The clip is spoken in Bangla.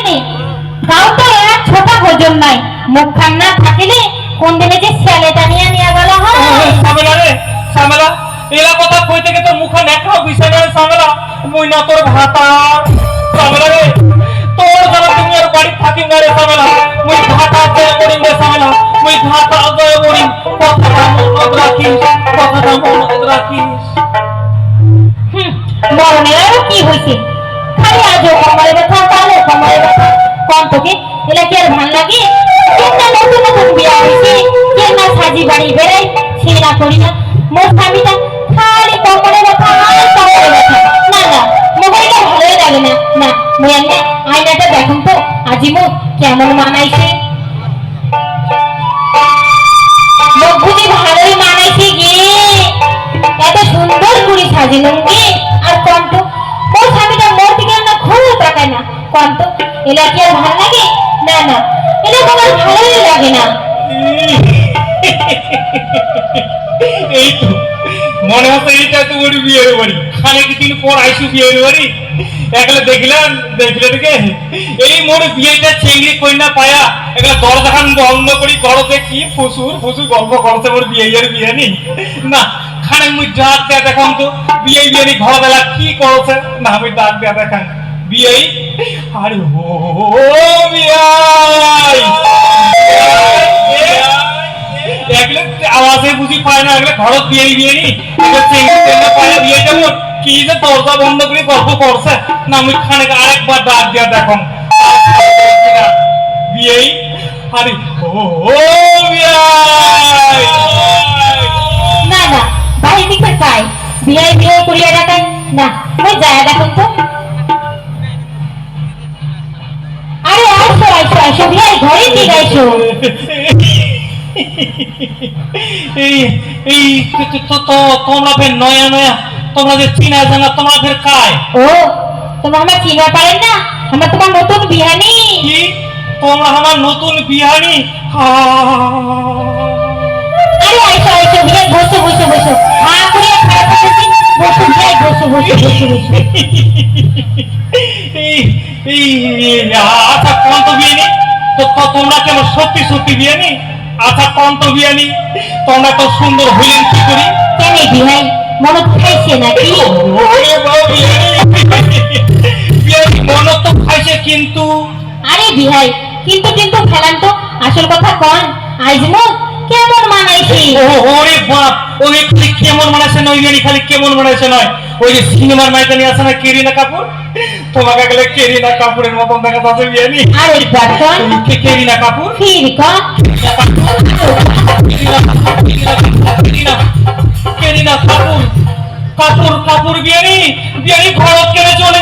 নি গাও তো এক ছোট ভোজন নাই মুখখান না থাকিলে কোন দিনে যে ছেলেটা নিয়ে নিয়ে গেল হয় সামেলা রে সামেলা এলা কথা কই থেকে তোর মুখে নেখাও বিষয় না সামেলা মুই না তোর ভাতা সামেলা রে তোর যারা তুমি আর বাড়ি থাকি না রে সামেলা মুই ভাতা জয় করিম রে সামেলা মুই ভাতা জয় করিম কথাটা মনত রাখিস কথাটা মনত রাখিস মরণের কি হইছে খালি আজও কমরে ব্যথা কালো কমরে ব্যথা কম তোকে এলা কি আর ভাল লাগে একটা নতুন নতুন বিয়া হয়েছে কে না সাজি বাড়ি বেড়াই সে না করি না মোর স্বামীটা খালি কমরে ব্যথা আর কমরে ব্যথা না না মোবাইলটা ভালোই লাগে না না মই এমনি আয়নাটা দেখুন তো আজি মুখ কেমন মানাইছে মুখ বুঝি ভালোই মানাইছে গে এত সুন্দর করে সাজিলাম গে আর কণ্ঠ মোর স্বামীটা মোর দিকে না খুব তাকায় না কণ্ঠ এলা কি আর ভালো লাগে না না এলা তোমার ভালোই লাগে না এই তো মনে হচ্ছে এইটা তো ওর বিয়ের বাড়ি খানিক দিন পর আইসু বিয়ের বাড়ি একলা দেখলাম দেখলে দেখে এই মোর বিয়েটা চেঙ্গি কই না পায়া একলা দরজা খান বন্ধ করি ঘরতে কি ফুসুর ফুসুর গল্প করছে মোর বিয়ের বিয়ে নি না খানে মুই ডাক দেয়া দেখাম তো বিয়ে বিয়ে নি ঘর বেলা কি করছে না আমি ডাক দেয়া দেখাম বিয়ে আরে ও বিয়াই এগুলো আওয়াজে বুঝি পায় না এগুলো ঘরত বিয়ে বিয়ে নি এগুলো চেঙ্গি চেঙ্গা পায়া বিয়ে যাবো কি যে দরজা বন্ধ করে গল্প করছে না আমি খানে আরেকবার ডাক দিয়া দেখুন বিয়ে আরে ও বিয়াই না না ভাই দিকে চাই বিয়ে বিয়ে করিয়া দেখাই না ওই যায় দেখুন তো আরে আইসো আইসো আইসো বিয়ে ঘরে ঠিক আইসো এই এই তো তোমরা ফের নয়া নয়া তোমরা যে চিনা জানা তোমরা ফের কায় ও তোমরা আমার চিনা পারেন না আমরা তোমার নতুন বিহানি কি তোমরা আমার নতুন বিহানি আরে আইসো আইসো বিয়ে বসো বসো বসো হ্যাঁ করে খারাপ হচ্ছে বসো বিয়ে বসো বসো বসো বসো এই এই আচ্ছা কোন তো বিহানি তো তোমরা কেন সত্যি সত্যি বিহানি আচ্ছা কোন তো বিহানি তোমরা তো সুন্দর হইলেন কি করি কেন বিহাই মনে খাইছে নাকি ওরে বাবা বিহানি বিহানি মনে তো খাইছে কিন্তু আরে বিহাই কিন্তু কিন্তু ফেলান তো আসল কথা কোন আইজমো কেমন মানাইছি ওরে বাপ ওই খালি কেমন মানাইছে নয় বিহানি খালি কেমন মানাইছে নয় ওই যে সিনেমার মাইকানি আছে না কেরিনা কাপুর তোমাকে গেলে কেরিনা কাপুরের মতন দেখা যাচ্ছে বিহানি আরে বাটন কেরিনা কাপুর ফির কোন কেরিনা কাপুর কাপুর কাপুর বিহানি বিহানি ঘরত কেড়ে চলে